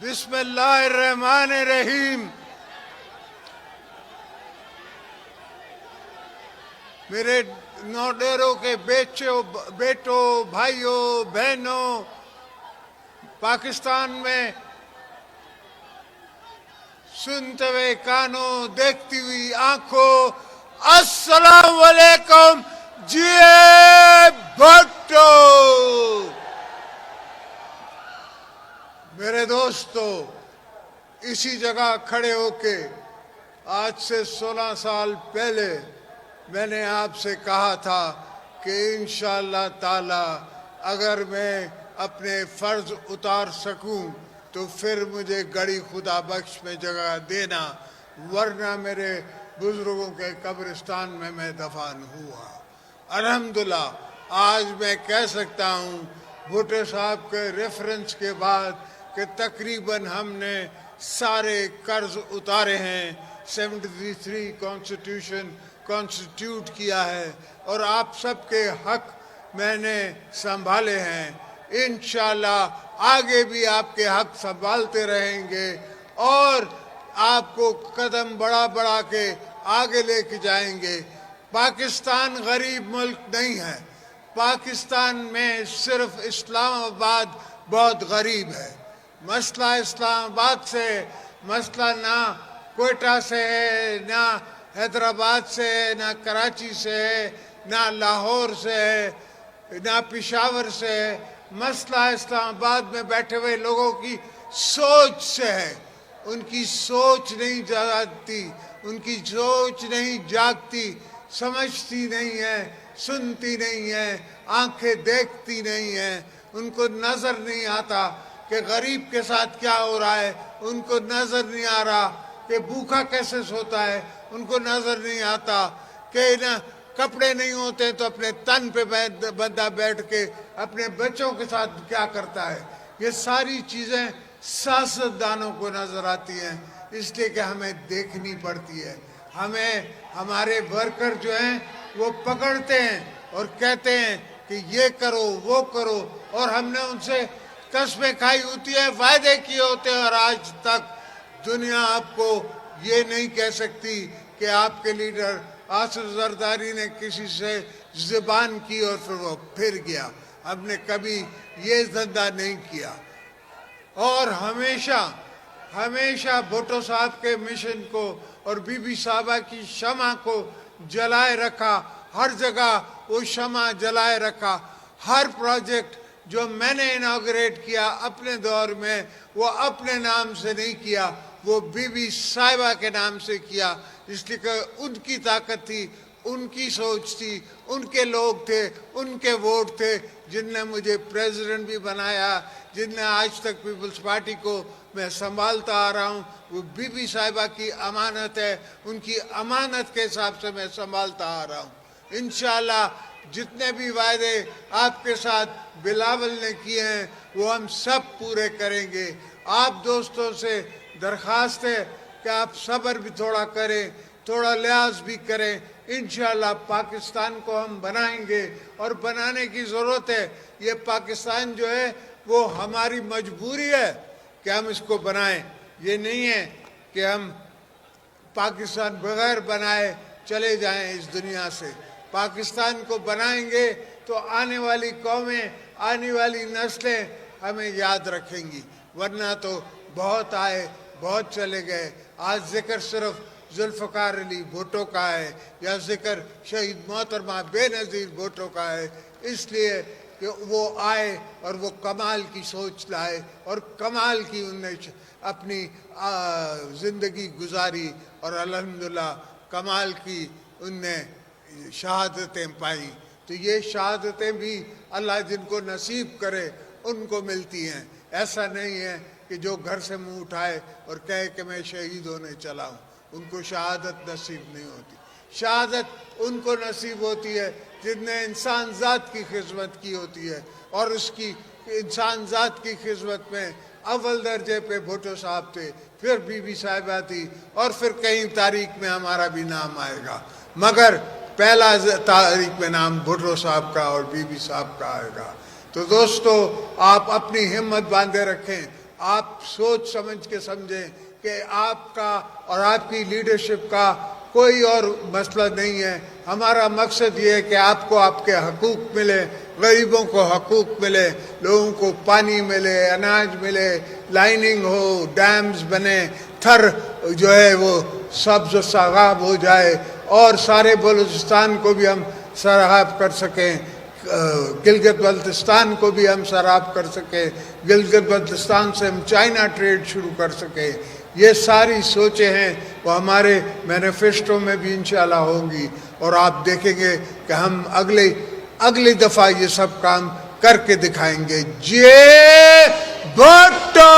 بسم اللہ الرحمن الرحیم. میرے نوڈیروں کے بیٹوں بھائیوں بہنوں، پاکستان میں سنتے ہوئے کانوں، دیکھتی ہوئی آنکھوں، السلام علیکم. جی بھٹو. میرے دوستو، اسی جگہ کھڑے ہو کے آج سے 16 سال پہلے میں نے آپ سے کہا تھا کہ انشاءاللہ تعالی اگر میں اپنے فرض اتار سکوں تو پھر مجھے گڑی خدا بخش میں جگہ دینا، ورنہ میرے بزرگوں کے قبرستان میں دفن ہوا. الحمدللہ آج میں کہہ سکتا ہوں بھٹو صاحب کے ریفرنس کے بعد کہ تقریباً ہم نے سارے قرض اتارے ہیں. 73 کانسٹیٹیوٹ کیا ہے اور آپ سب کے حق میں نے سنبھالے ہیں. انشاءاللہ آگے بھی آپ کے حق سنبھالتے رہیں گے اور آپ کو قدم بڑھا کے آگے لے کے جائیں گے. پاکستان غریب ملک نہیں ہے. پاکستان میں صرف اسلام آباد بہت غریب ہے. مسئلہ اسلام آباد سے، مسئلہ نہ کوئٹہ سے ہے، نہ حیدرآباد سے ہے، نہ کراچی سے ہے، نہ لاہور سے ہے، نہ پشاور سے ہے. مسئلہ اسلام آباد میں بیٹھے ہوئے لوگوں کی سوچ سے ہے. ان کی سوچ نہیں جاگتی، ان کی سوچ نہیں جاگتی، سمجھتی نہیں ہے، سنتی نہیں ہے، آنکھیں دیکھتی نہیں ہیں. ان کو نظر نہیں آتا کہ غریب کے ساتھ کیا ہو رہا ہے. ان کو نظر نہیں آ رہا کہ بھوکا کیسے سوتا ہے. ان کو نظر نہیں آتا کہ کپڑے نہیں ہوتے تو اپنے تن پہ بندہ بیٹھ کے اپنے بچوں کے ساتھ کیا کرتا ہے. یہ ساری چیزیں سیاستدانوں کو نظر آتی ہیں، اس لیے کہ ہمیں دیکھنی پڑتی ہے. ہمیں ہمارے ورکر جو ہیں وہ پکڑتے ہیں اور کہتے ہیں کہ یہ کرو وہ کرو، اور ہم نے ان سے قسمیں کھائی ہوتی ہیں، وعدے کیے ہوتے ہیں، اور آج تک دنیا آپ کو یہ نہیں کہہ سکتی کہ آپ کے لیڈر آصف زرداری نے کسی سے زبان کی اور پھر وہ پھر گیا. ہم نے کبھی یہ دھندا نہیں کیا اور ہمیشہ بھٹو صاحب کے مشن کو اور بی بی صاحبہ کی شمع کو جلائے رکھا. ہر جگہ وہ شمع جلائے رکھا. ہر پروجیکٹ جو میں نے اناگریٹ کیا اپنے دور میں، وہ اپنے نام سے نہیں کیا، وہ بی بی صاحبہ کے نام سے کیا. اس لیے کہ ان کی طاقت تھی، ان کی سوچ تھی، ان کے لوگ تھے، ان کے ووٹ تھے جن نے مجھے پریزیڈنٹ بھی بنایا، جن نے آج تک پیپلز پارٹی کو میں سنبھالتا آ رہا ہوں. وہ بی بی صاحبہ کی امانت ہے، ان کی امانت کے حساب سے میں سنبھالتا آ رہا ہوں. انشاءاللہ جتنے بھی وعدے آپ کے ساتھ بلاول نے کیے ہیں وہ ہم سب پورے کریں گے. آپ دوستوں سے درخواست ہے کہ آپ صبر بھی تھوڑا کریں، تھوڑا لحاظ بھی کریں. انشاءاللہ پاکستان کو ہم بنائیں گے اور بنانے کی ضرورت ہے. یہ پاکستان جو ہے وہ ہماری مجبوری ہے کہ ہم اس کو بنائیں. یہ نہیں ہے کہ ہم پاکستان بغیر بنائے چلے جائیں اس دنیا سے. پاکستان کو بنائیں گے تو آنے والی قومیں، آنے والی نسلیں ہمیں یاد رکھیں گی، ورنہ تو بہت آئے بہت چلے گئے. آج ذکر صرف ذوالفقار علی بھٹو کا ہے یا ذکر شہید محترمہ بے نظیر بھٹو کا ہے، اس لیے کہ وہ آئے اور وہ کمال کی سوچ لائے اور کمال کی انہوں نے اپنی زندگی گزاری اور الحمدللہ کمال کی ان نے شہادتیں پائی. تو یہ شہادتیں بھی اللہ جن کو نصیب کرے ان کو ملتی ہیں. ایسا نہیں ہے کہ جو گھر سے منہ اٹھائے اور کہے کہ میں شہید ہونے چلا ہوں، ان کو شہادت نصیب نہیں ہوتی. شہادت ان کو نصیب ہوتی ہے جن نے انسان ذات کی خدمت کی ہوتی ہے، اور اس کی انسان ذات کی خدمت میں اول درجے پہ بھٹو صاحب تھے، پھر بی بی صاحبہ تھی، اور پھر کہیں تاریخ میں ہمارا بھی نام آئے گا، مگر پہلا تاریخ میں نام بھٹو صاحب کا اور بی بی صاحب کا آئے گا. تو دوستو آپ اپنی ہمت باندھے رکھیں آپ سوچ سمجھ کے سمجھیں کہ آپ کا اور آپ کی لیڈرشپ کا کوئی اور مسئلہ نہیں ہے. ہمارا مقصد یہ ہے کہ آپ کو آپ کے حقوق ملے, غریبوں کو حقوق ملے, لوگوں کو پانی ملے, اناج ملے, لائننگ ہو, ڈیمز بنے, تھر جو ہے وہ سبز و ساغاب ہو جائے, اور سارے بلوچستان کو بھی ہم سراب کر سکیں, گلگت بلتستان کو بھی ہم سراب کر سکیں, گلگت بلتستان سے ہم چائنا ٹریڈ شروع کر سکیں. یہ ساری سوچیں ہیں وہ ہمارے مینیفیسٹو میں بھی انشاءاللہ ہوں گی, اور آپ دیکھیں گے کہ ہم اگلی دفعہ یہ سب کام کر کے دکھائیں گے. جے بھٹو.